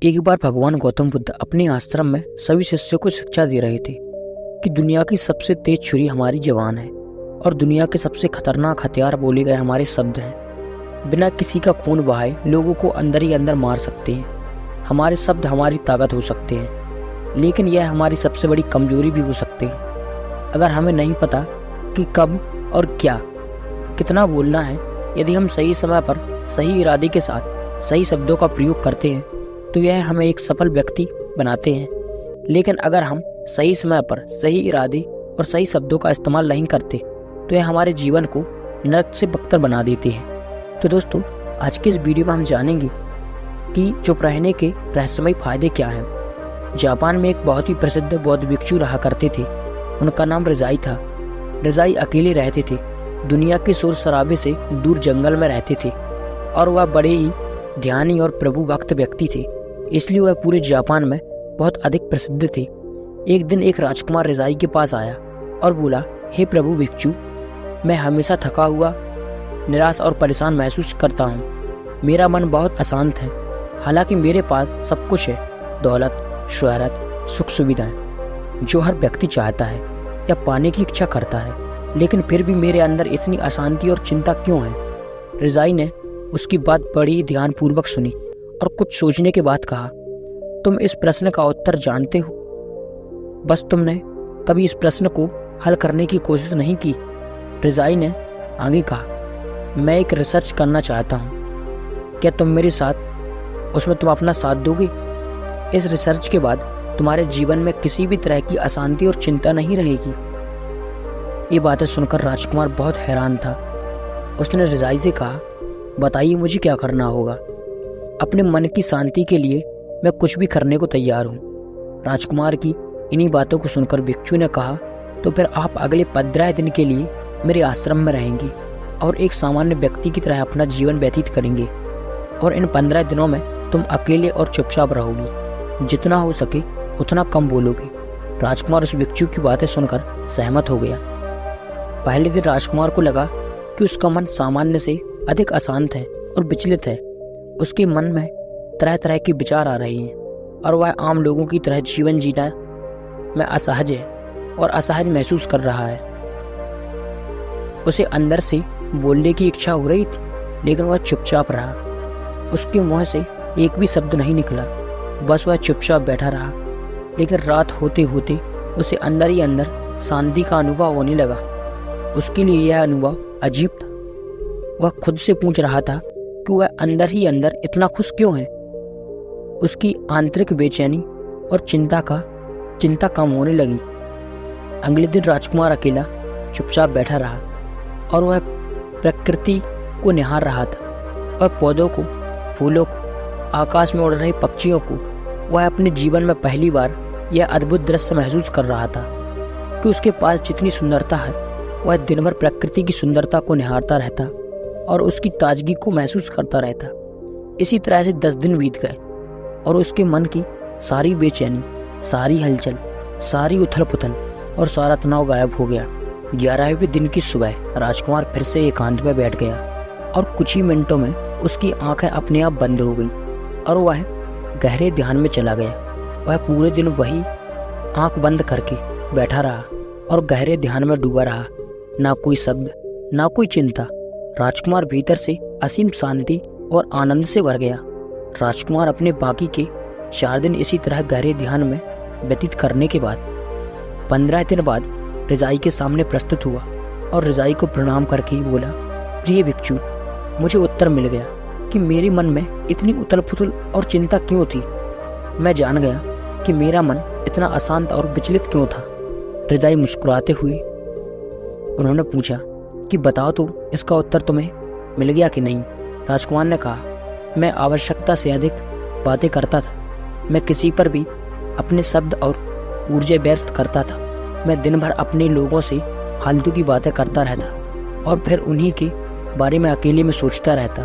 एक बार भगवान गौतम बुद्ध अपने आश्रम में सभी शिष्यों को शिक्षा दे रहे थे कि दुनिया की सबसे तेज छुरी हमारी जबान है और दुनिया के सबसे खतरनाक हथियार बोले गए हमारे शब्द हैं। बिना किसी का खून बहाए लोगों को अंदर ही अंदर मार सकते हैं। हमारे शब्द हमारी ताकत हो सकते हैं, लेकिन यह हमारी सबसे बड़ी कमजोरी भी हो सकते हैं। अगर हमें नहीं पता कि कब और क्या कितना बोलना है, यदि हम सही समय पर सही इरादे के साथ सही शब्दों का प्रयोग करते हैं तो यह हमें एक सफल व्यक्ति बनाते हैं। लेकिन अगर हम सही समय पर सही इरादे और सही शब्दों का इस्तेमाल नहीं करते तो यह हमारे जीवन को नरक से बदतर बना देते हैं। तो दोस्तों, आज के इस वीडियो में हम जानेंगे कि चुप रहने के रहस्यमय फायदे क्या हैं। जापान में एक बहुत ही प्रसिद्ध बौद्ध भिक्षु रहा करते थे। उनका नाम रिजाई था। रिजाई अकेले रहते थे, दुनिया के शोर शराबे से दूर जंगल में रहते थे और वह बड़े ही ध्यानी और प्रभु भक्त व्यक्ति थे, इसलिए वह पूरे जापान में बहुत अधिक प्रसिद्ध थे। एक दिन एक राजकुमार रिजाई के पास आया और बोला, हे प्रभु भिक्षु, मैं हमेशा थका हुआ, निराश और परेशान महसूस करता हूँ। मेरा मन बहुत अशांत है। हालांकि मेरे पास सब कुछ है, दौलत, शोहरत, सुख सुविधाएं, जो हर व्यक्ति चाहता है या पाने की इच्छा करता है, लेकिन फिर भी मेरे अंदर इतनी अशांति और चिंता क्यों है। रिजाई ने उसकी बात बड़ी ध्यानपूर्वक सुनी और कुछ सोचने के बाद कहा, तुम इस प्रश्न का उत्तर जानते हो, बस तुमने कभी इस प्रश्न को हल करने की कोशिश नहीं की। रिजाई ने आगे कहा, मैं एक रिसर्च करना चाहता हूँ, क्या तुम मेरे साथ उसमें तुम अपना साथ दोगे? इस रिसर्च के बाद तुम्हारे जीवन में किसी भी तरह की अशांति और चिंता नहीं रहेगी। ये बातें सुनकर राजकुमार बहुत हैरान था। उसने रिजाई से कहा, बताइए मुझे क्या करना होगा। अपने मन की शांति के लिए मैं कुछ भी करने को तैयार हूँ। राजकुमार की इन्हीं बातों को सुनकर भिक्षु ने कहा, तो फिर आप अगले 15 दिन के लिए मेरे आश्रम में रहेंगे और एक सामान्य व्यक्ति की तरह अपना जीवन व्यतीत करेंगे, और इन 15 दिनों में तुम अकेले और चुपचाप रहोगी। जितना हो सके उतना कम बोलोगे। राजकुमार उस भिक्षु की बातें सुनकर सहमत हो गया। पहले दिन राजकुमार को लगा कि उसका मन सामान्य से अधिक अशांत है और विचलित है। उसके मन में तरह तरह के विचार आ रहे हैं और वह आम लोगों की तरह जीवन जीना में असहज है और असहज महसूस कर रहा है। उसे अंदर से बोलने की इच्छा हो रही थी, लेकिन वह चुपचाप रहा। उसके मुंह से एक भी शब्द नहीं निकला, बस वह चुपचाप बैठा रहा। लेकिन रात होते होते उसे अंदर ही अंदर शांति का अनुभव होने लगा। उसके लिए यह अनुभव अजीब था। वह खुद से पूछ रहा था कि वह अंदर ही अंदर इतना खुश क्यों है। उसकी आंतरिक बेचैनी और चिंता कम होने लगी। अगले दिन राजकुमार अकेला चुपचाप बैठा रहा और वह प्रकृति को निहार रहा था। वह पौधों को, फूलों को, आकाश में उड़ रहे पक्षियों को। वह अपने जीवन में पहली बार यह अद्भुत दृश्य महसूस कर रहा था कि उसके पास जितनी सुंदरता है, वह दिन भर प्रकृति की सुंदरता को निहारता रहता और उसकी ताजगी को महसूस करता रहता। इसी तरह से 10 दिन बीत गए और उसके मन की सारी बेचैनी, सारी हलचल, सारी उथल पुथल और सारा तनाव गायब हो गया। 11वें दिन की सुबह राजकुमार फिर से एकांत में बैठ गया और कुछ ही मिनटों में उसकी आंखें अपने आप बंद हो गईं और वह गहरे ध्यान में चला गया। वह पूरे दिन वही आंख बंद करके बैठा रहा और गहरे ध्यान में डूबा रहा। ना कोई शब्द, ना कोई चिंता। राजकुमार भीतर से असीम शांति और आनंद से भर गया। राजकुमार अपने बाकी के 4 दिन इसी तरह गहरे ध्यान में व्यतीत करने के बाद 15 दिन बाद रिजाई के सामने प्रस्तुत हुआ और रिजाई को प्रणाम करके बोला, प्रिय भिक्षु, मुझे उत्तर मिल गया कि मेरे मन में इतनी उथल पुथल और चिंता क्यों थी। मैं जान गया कि मेरा मन इतना अशांत और विचलित क्यों था। रिजाई मुस्कुराते हुए उन्होंने पूछा कि बताओ तो इसका उत्तर तुम्हें मिल गया कि नहीं। राजकुमार ने कहा, मैं आवश्यकता से अधिक बातें करता था। मैं किसी पर भी अपने शब्द और ऊर्जा व्यर्थ करता था। मैं दिन भर अपने लोगों से फालतू की बातें करता रहता और फिर उन्हीं के बारे में अकेले में सोचता रहता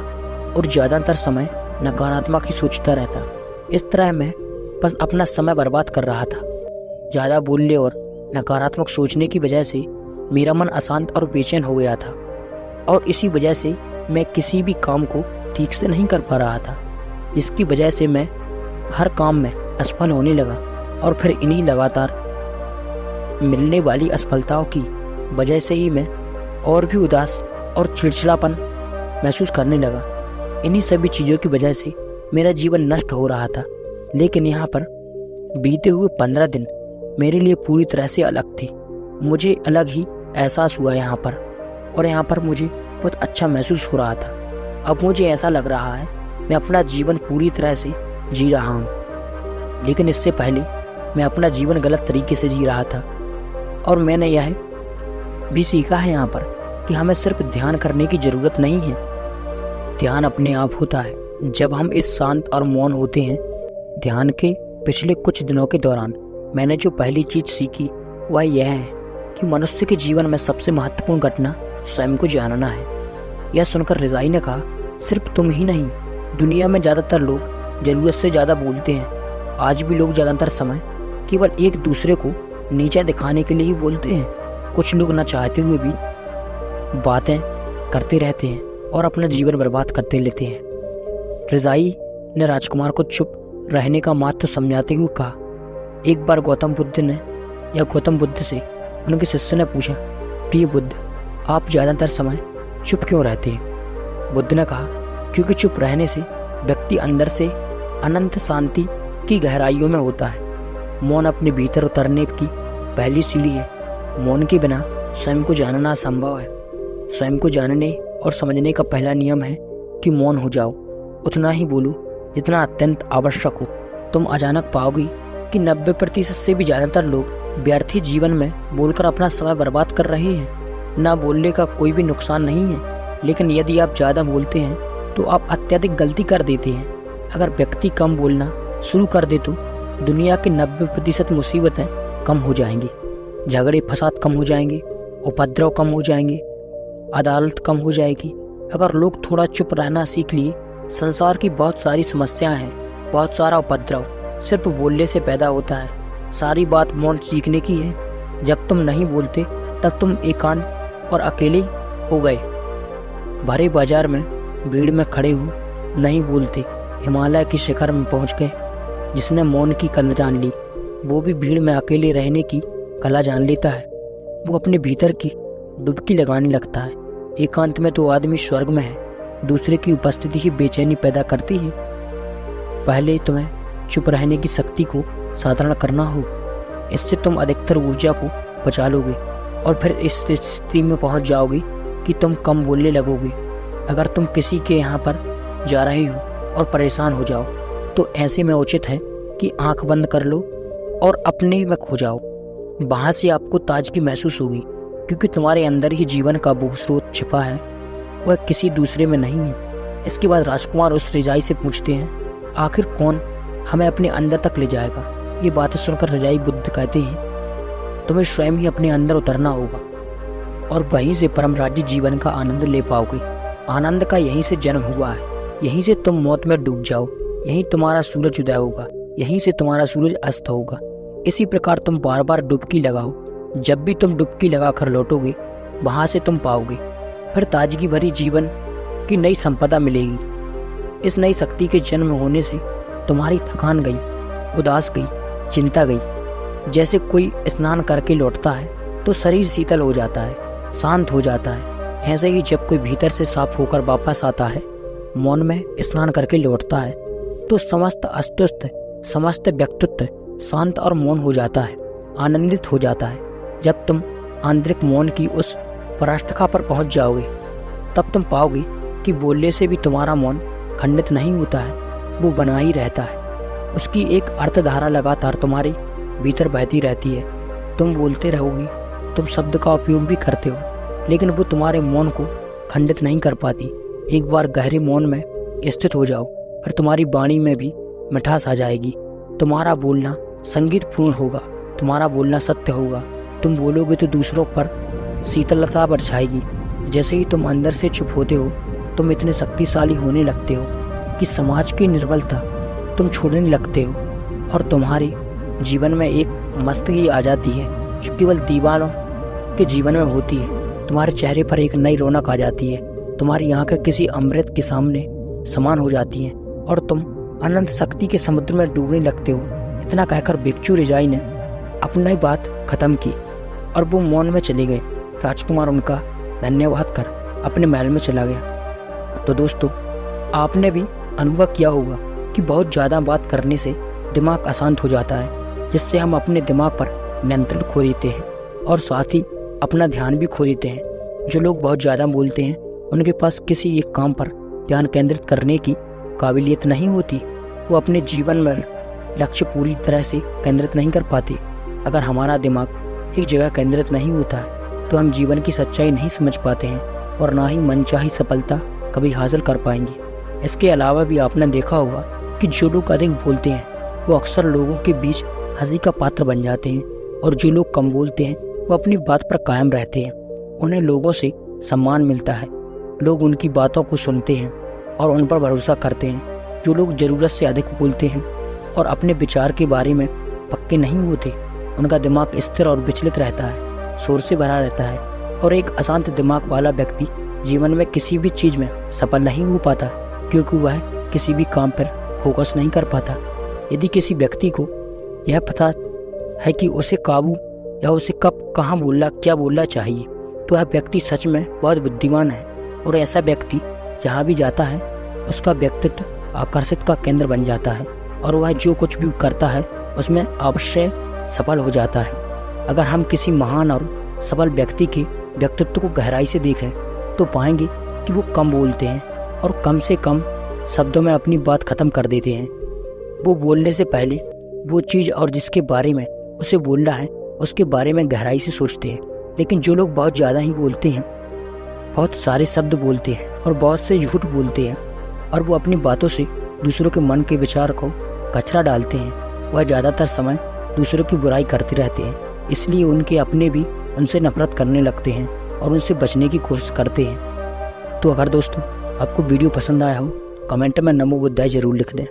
और ज़्यादातर समय नकारात्मक ही सोचता रहता। इस तरह मैं बस अपना समय बर्बाद कर रहा था। ज़्यादा बोलने और नकारात्मक सोचने की वजह से मेरा मन अशांत और बेचैन हो गया था और इसी वजह से मैं किसी भी काम को ठीक से नहीं कर पा रहा था। इसकी वजह से मैं हर काम में असफल होने लगा और फिर इन्हीं लगातार मिलने वाली असफलताओं की वजह से ही मैं और भी उदास और चिड़चिड़ापन महसूस करने लगा। इन्हीं सभी चीज़ों की वजह से मेरा जीवन नष्ट हो रहा था। लेकिन यहाँ पर बीते हुए 15 दिन मेरे लिए पूरी तरह से अलग थे। मुझे अलग ही एहसास हुआ यहाँ पर, और यहाँ पर मुझे बहुत अच्छा महसूस हो रहा था। अब मुझे ऐसा लग रहा है मैं अपना जीवन पूरी तरह से जी रहा हूँ, लेकिन इससे पहले मैं अपना जीवन गलत तरीके से जी रहा था। और मैंने यह भी सीखा है यहाँ पर कि हमें सिर्फ ध्यान करने की ज़रूरत नहीं है। ध्यान अपने आप होता है जब हम इस शांत और मौन होते हैं। ध्यान के पिछले कुछ दिनों के दौरान मैंने जो पहली चीज़ सीखी वह यह है कि मनुष्य के जीवन में सबसे महत्वपूर्ण घटना स्वयं को जानना है। यह सुनकर रिजाई ने कहा, सिर्फ तुम ही नहीं, दुनिया में ज़्यादातर लोग ज़रूरत से ज़्यादा बोलते हैं। आज भी लोग ज़्यादातर समय केवल एक दूसरे को नीचा दिखाने के लिए ही बोलते हैं। कुछ लोग न चाहते हुए भी बातें करते रहते हैं और अपना जीवन बर्बाद करते लेते हैं। रिजाई ने राजकुमार को चुप रहने का महत्व समझाते हुए कहा, एक बार गौतम बुद्ध से उनके शिष्य ने पूछा, प्रिय बुद्ध, आप ज़्यादातर समय चुप क्यों रहते हैं? बुद्ध ने कहा, क्योंकि चुप रहने से व्यक्ति अंदर से अनंत शांति की गहराइयों में होता है। मौन अपने भीतर उतरने की पहली सीढ़ी है। मौन के बिना स्वयं को जानना असंभव है। स्वयं को जानने और समझने का पहला नियम है कि मौन हो जाओ। उतना ही बोलो जितना अत्यंत आवश्यक हो। तुम अचानक पाओगे कि 90% से भी ज़्यादातर लोग व्यर्थी जीवन में बोलकर अपना समय बर्बाद कर रहे हैं। ना बोलने का कोई भी नुकसान नहीं है, लेकिन यदि आप ज़्यादा बोलते हैं तो आप अत्यधिक गलती कर देते हैं। अगर व्यक्ति कम बोलना शुरू कर दे तो दुनिया की 90% मुसीबतें कम हो जाएंगी। झगड़े फसाद कम हो जाएंगे, उपद्रव कम हो जाएंगे, अदालत कम हो जाएगी। अगर लोग थोड़ा चुप रहना सीख लिए, संसार की बहुत सारी समस्याएं हैं, बहुत सारा उपद्रव सिर्फ बोलने से पैदा होता है। सारी बात मौन सीखने की है। जब तुम नहीं बोलते तब तुम एकांत और अकेले हो गए। भरे बाजार में भीड़ में खड़े हो, नहीं बोलते, हिमालय के शिखर में पहुंच गए। जिसने मौन की कला जान ली, वो भी भीड़ में अकेले रहने की कला जान लेता है। वो अपने भीतर की डुबकी लगाने लगता है। एकांत में तो आदमी स्वर्ग में है। दूसरे की उपस्थिति ही बेचैनी पैदा करती है। पहले तुम्हें चुप रहने की शक्ति को साधारण करना हो। इससे तुम अधिकतर ऊर्जा को बचा लोगे और फिर इस स्थिति में पहुंच जाओगे कि तुम कम बोलने लगोगे। अगर तुम किसी के यहाँ पर जा रहे हो और परेशान हो जाओ तो ऐसे में उचित है कि आंख बंद कर लो और अपने में खो जाओ। वहाँ से आपको ताजगी महसूस होगी, क्योंकि तुम्हारे अंदर ही जीवन का वो स्रोत छिपा है, वह किसी दूसरे में नहीं है। इसके बाद राजकुमार उस रिजाई से पूछते हैं, आखिर कौन हमें अपने अंदर तक ले जाएगा? ये बातें सुनकर रिजाई बुद्ध कहते हैं, तुम्हें स्वयं ही अपने अंदर उतरना होगा और वहीं से परम राज्य जीवन का आनंद ले पाओगे। आनंद का यहीं से जन्म हुआ है। यहीं से तुम मौत में डूब जाओ। यहीं तुम्हारा सूरज उदय होगा, यहीं से तुम्हारा सूरज अस्त होगा। इसी प्रकार तुम बार बार डुबकी लगाओ। जब भी तुम डुबकी लगा कर लौटोगे, वहाँ से तुम पाओगे फिर ताजगी भरी जीवन की नई संपदा मिलेगी। इस नई शक्ति के जन्म होने से तुम्हारी थकान गई, उदास गई, चिंता गई। जैसे कोई स्नान करके लौटता है तो शरीर शीतल हो जाता है, शांत हो जाता है। ऐसे ही जब कोई भीतर से साफ होकर वापस आता है, मौन में स्नान करके लौटता है, तो समस्त अस्तित्व, समस्त व्यक्तित्व शांत और मौन हो जाता है, आनंदित हो जाता है। जब तुम आंतरिक मौन की उस पराकाष्ठा पर पहुंच जाओगे, तब तुम पाओगे कि बोलने से भी तुम्हारा मौन खंडित नहीं होता है, वो बना ही रहता है। उसकी एक अर्थधारा लगातार तुम्हारे भीतर बहती रहती है। तुम बोलते रहोगे, तुम शब्द का उपयोग भी करते हो, लेकिन वो तुम्हारे मौन को खंडित नहीं कर पाती। एक बार गहरे मौन में स्थित हो जाओ, फिर तुम्हारी वाणी में भी मिठास आ जाएगी। तुम्हारा बोलना संगीतपूर्ण होगा, तुम्हारा बोलना सत्य होगा। तुम बोलोगे तो दूसरों पर शीतलता बरछाएगी। जैसे ही तुम अंदर से चुप होते हो, तुम इतने शक्तिशाली होने लगते हो कि समाज की निर्बलता तुम छोड़ने लगते हो और तुम्हारे जीवन में एक मस्ती आ जाती है जो केवल दीवानों के जीवन में होती है। तुम्हारे चेहरे पर एक नई रौनक आ जाती है। तुम्हारी आंखें किसी अमृत के सामने समान हो जाती हैं और तुम अनंत शक्ति के समुद्र में डूबने लगते हो। इतना कहकर भिक्षु रिजाई ने अपनी बात खत्म की और वो मौन में चले गए। राजकुमार उनका धन्यवाद कर अपने महल में चला गया। तो दोस्तों, आपने भी अनुभव किया होगा कि बहुत ज़्यादा बात करने से दिमाग अशांत हो जाता है, जिससे हम अपने दिमाग पर नियंत्रण खो देते हैं और साथ ही अपना ध्यान भी खो देते हैं। जो लोग बहुत ज़्यादा बोलते हैं उनके पास किसी एक काम पर ध्यान केंद्रित करने की काबिलियत नहीं होती। वो अपने जीवन में लक्ष्य पूरी तरह से केंद्रित नहीं कर पाते। अगर हमारा दिमाग एक जगह केंद्रित नहीं होता है तो हम जीवन की सच्चाई नहीं समझ पाते हैं और ना ही मनचाही सफलता कभी हासिल कर पाएंगे। इसके अलावा भी आपने देखा होगा कि जो लोग अधिक बोलते हैं वो अक्सर लोगों के बीच हंसी का पात्र बन जाते हैं, और जो लोग कम बोलते हैं वो अपनी बात पर कायम रहते हैं। उन्हें लोगों से सम्मान मिलता है, लोग उनकी बातों को सुनते हैं और उन पर भरोसा करते हैं। जो लोग ज़रूरत से अधिक बोलते हैं और अपने विचार के बारे में पक्के नहीं होते, उनका दिमाग स्थिर और विचलित रहता है, शोर से भरा रहता है, और एक अशांत दिमाग वाला व्यक्ति जीवन में किसी भी चीज़ में सफल नहीं हो पाता, क्योंकि वह किसी भी काम पर फोकस नहीं कर पाता। यदि किसी व्यक्ति को यह पता है कि उसे काबू या उसे कब कहाँ क्या बोलना चाहिए, तो वह व्यक्ति सच में बहुत बुद्धिमान है। और ऐसा व्यक्ति जहाँ भी जाता है उसका व्यक्तित्व आकर्षित का केंद्र बन जाता है और वह जो कुछ भी करता है उसमें अवश्य सफल हो जाता है। अगर हम किसी महान और सफल व्यक्ति के व्यक्तित्व को गहराई से देखें तो पाएंगे कि वो कम बोलते हैं और कम से कम शब्दों में अपनी बात खत्म कर देते हैं। वो बोलने से पहले वो चीज़ और जिसके बारे में उसे बोलना है उसके बारे में गहराई से सोचते हैं। लेकिन जो लोग बहुत ज़्यादा ही बोलते हैं, बहुत सारे शब्द बोलते हैं और बहुत से झूठ बोलते हैं, और वो अपनी बातों से दूसरों के मन के विचार को कचरा डालते हैं, वह ज़्यादातर समय दूसरों की बुराई करते रहते हैं। इसलिए उनके अपने भी उनसे नफरत करने लगते हैं और उनसे बचने की कोशिश करते हैं। तो अगर दोस्तों आपको वीडियो पसंद आया हो, कमेंट में नमो बुद्धाय जरूर लिख दें।